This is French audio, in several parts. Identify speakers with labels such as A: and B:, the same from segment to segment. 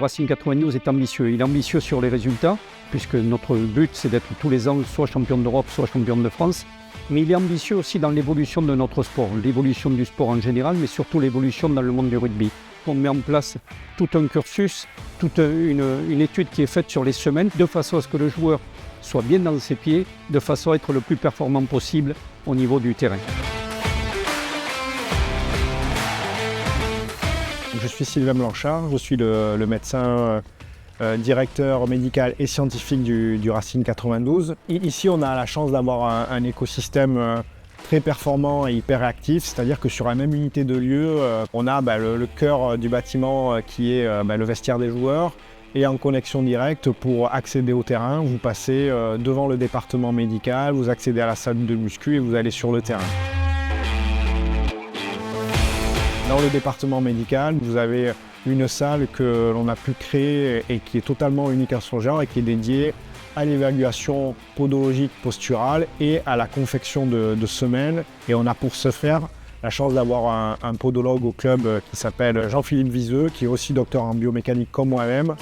A: Racing 92 est ambitieux. Il est ambitieux sur les résultats, puisque notre but c'est d'être tous les ans soit champion d'Europe, soit champion de France. Mais il est ambitieux aussi dans l'évolution de notre sport, l'évolution du sport en général, mais surtout l'évolution dans le monde du rugby. On met en place tout un cursus, toute une étude qui est faite sur les semaines, de façon à ce que le joueur soit bien dans ses pieds, de façon à être le plus performant possible au niveau du terrain.
B: Je suis Sylvain Blanchard, je suis le médecin directeur médical et scientifique du Racing 92. Ici, on a la chance d'avoir un écosystème très performant et hyper réactif, c'est-à-dire que sur la même unité de lieu, on a le cœur du bâtiment qui est le vestiaire des joueurs, et en connexion directe pour accéder au terrain, vous passez devant le département médical, vous accédez à la salle de muscu et vous allez sur le terrain. Dans le département médical, vous avez une salle que l'on a pu créer et qui est totalement unique à son genre et qui est dédiée à l'évaluation podologique posturale et à la confection de semelles. Et on a pour ce faire la chance d'avoir un podologue au club qui s'appelle Jean-Philippe Viseux, qui est aussi docteur en biomécanique comme moi-même.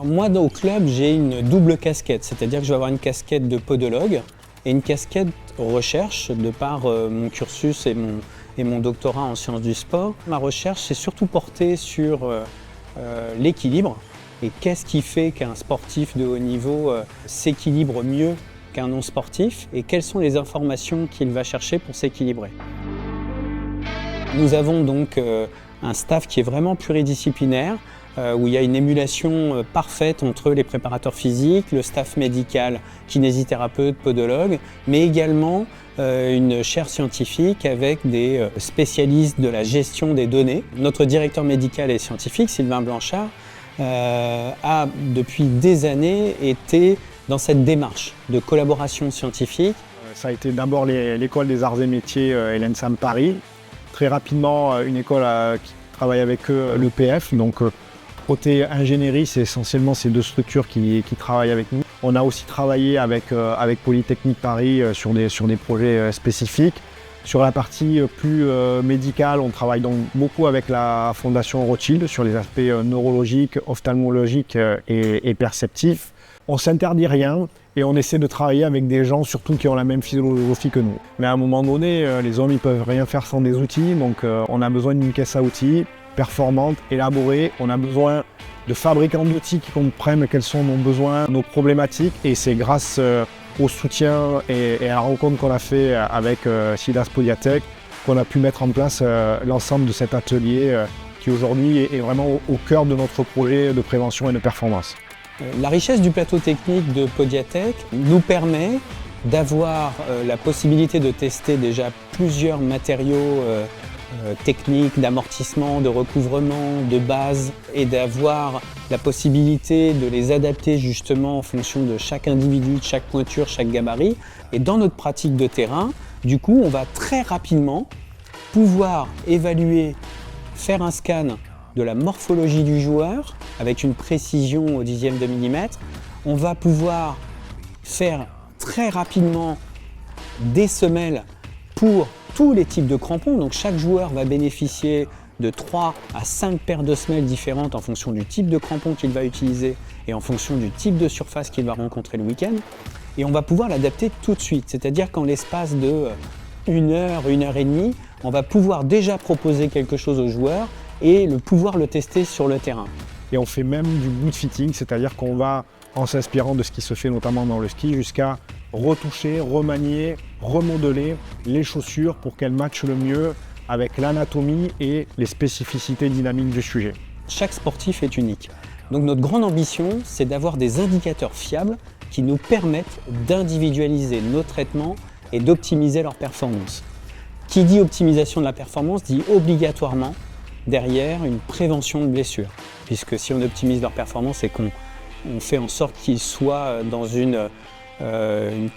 C: Moi, au club, j'ai une double casquette, c'est-à-dire que je vais avoir une casquette de podologue et une casquette recherche de par mon cursus et mon doctorat en sciences du sport. Ma recherche s'est surtout portée sur l'équilibre et qu'est-ce qui fait qu'un sportif de haut niveau s'équilibre mieux qu'un non-sportif et quelles sont les informations qu'il va chercher pour s'équilibrer. Nous avons donc un staff qui est vraiment pluridisciplinaire, où il y a une émulation parfaite entre les préparateurs physiques, le staff médical, kinésithérapeute, podologue, mais également une chaire scientifique avec des spécialistes de la gestion des données. Notre directeur médical et scientifique, Sylvain Blanchard, a depuis des années été dans cette démarche de collaboration scientifique.
B: Ça a été d'abord l'école des arts et métiers l'ENSAM Paris. Très rapidement, une école qui travaille avec l'EPF. Donc, côté ingénierie, c'est essentiellement ces deux structures qui travaillent avec nous. On a aussi travaillé avec Polytechnique Paris sur des projets spécifiques. Sur la partie plus médicale, on travaille donc beaucoup avec la Fondation Rothschild sur les aspects neurologiques, ophtalmologiques et perceptifs. On ne s'interdit rien et on essaie de travailler avec des gens surtout qui ont la même philosophie que nous. Mais à un moment donné, les hommes ne peuvent rien faire sans des outils, donc on a besoin d'une caisse à outils performante, élaborée. On a besoin de fabricants d'outils qui comprennent quels sont nos besoins, nos problématiques, et c'est grâce au soutien et à la rencontre qu'on a fait avec SIDAS Podiatech qu'on a pu mettre en place l'ensemble de cet atelier qui aujourd'hui est vraiment au cœur de notre projet de prévention et de performance.
C: La richesse du plateau technique de Podiatech nous permet d'avoir la possibilité de tester déjà plusieurs matériaux techniques d'amortissement, de recouvrement, de base, et d'avoir la possibilité de les adapter justement en fonction de chaque individu, de chaque pointure, chaque gabarit. Et dans notre pratique de terrain, du coup, on va très rapidement pouvoir évaluer, faire un scan de la morphologie du joueur avec une précision au dixième de millimètre. On va pouvoir faire très rapidement des semelles pour tous les types de crampons. Donc chaque joueur va bénéficier de 3 à 5 paires de semelles différentes en fonction du type de crampon qu'il va utiliser et en fonction du type de surface qu'il va rencontrer le week-end. Et on va pouvoir l'adapter tout de suite, c'est-à-dire qu'en l'espace de 1 heure, 1 heure et demie, on va pouvoir déjà proposer quelque chose aux joueurs et pouvoir le tester sur le terrain.
B: Et on fait même du boot fitting, c'est-à-dire qu'on va, en s'inspirant de ce qui se fait notamment dans le ski, jusqu'à retoucher, remanier, remodeler les chaussures pour qu'elles matchent le mieux avec l'anatomie et les spécificités dynamiques du sujet.
C: Chaque sportif est unique. Donc notre grande ambition, c'est d'avoir des indicateurs fiables qui nous permettent d'individualiser nos traitements et d'optimiser leur performance. Qui dit optimisation de la performance dit obligatoirement derrière une prévention de blessures. Puisque si on optimise leur performance, c'est qu'on fait en sorte qu'ils soient dans une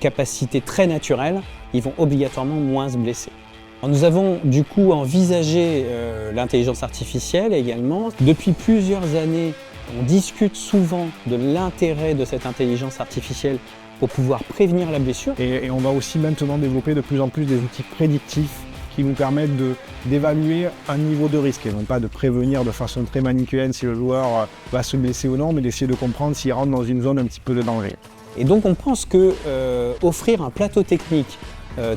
C: capacité très naturelle, ils vont obligatoirement moins se blesser. Alors nous avons du coup envisagé l'intelligence artificielle également. Depuis plusieurs années, on discute souvent de l'intérêt de cette intelligence artificielle pour pouvoir prévenir la blessure.
B: Et on va aussi maintenant développer de plus en plus des outils prédictifs qui nous permettent d'évaluer un niveau de risque et non pas de prévenir de façon très manichéenne si le joueur va se blesser ou non, mais d'essayer de comprendre s'il rentre dans une zone un petit peu de danger.
C: Et donc on pense que offrir un plateau technique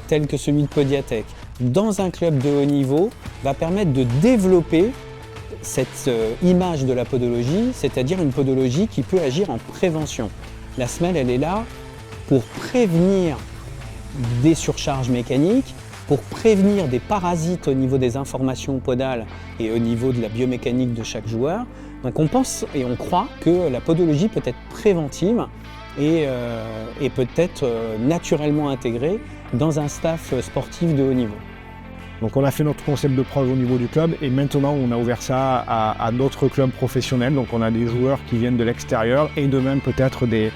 C: tel que celui de Podiatec dans un club de haut niveau va permettre de développer cette image de la podologie, c'est-à-dire une podologie qui peut agir en prévention. La semelle, elle est là pour prévenir des surcharges mécaniques, pour prévenir des parasites au niveau des informations podales et au niveau de la biomécanique de chaque joueur. Donc on pense et on croit que la podologie peut être préventive et peut être naturellement intégrée dans un staff sportif de haut niveau.
B: Donc on a fait notre concept de preuve au niveau du club et maintenant on a ouvert ça à d'autres clubs professionnels. Donc on a des joueurs qui viennent de l'extérieur et de même peut-être des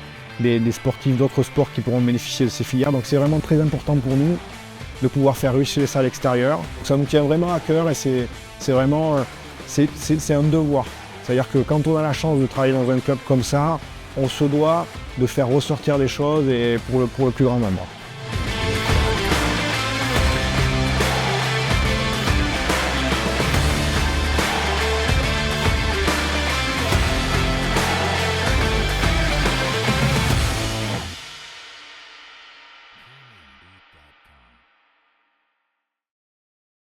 B: sportifs d'autres sports qui pourront bénéficier de ces filières. Donc c'est vraiment très important pour nous de pouvoir faire réussir ça à l'extérieur. Ça nous tient vraiment à cœur et c'est vraiment un devoir. C'est-à-dire que quand on a la chance de travailler dans un club comme ça, on se doit de faire ressortir les choses et pour le plus grand nombre.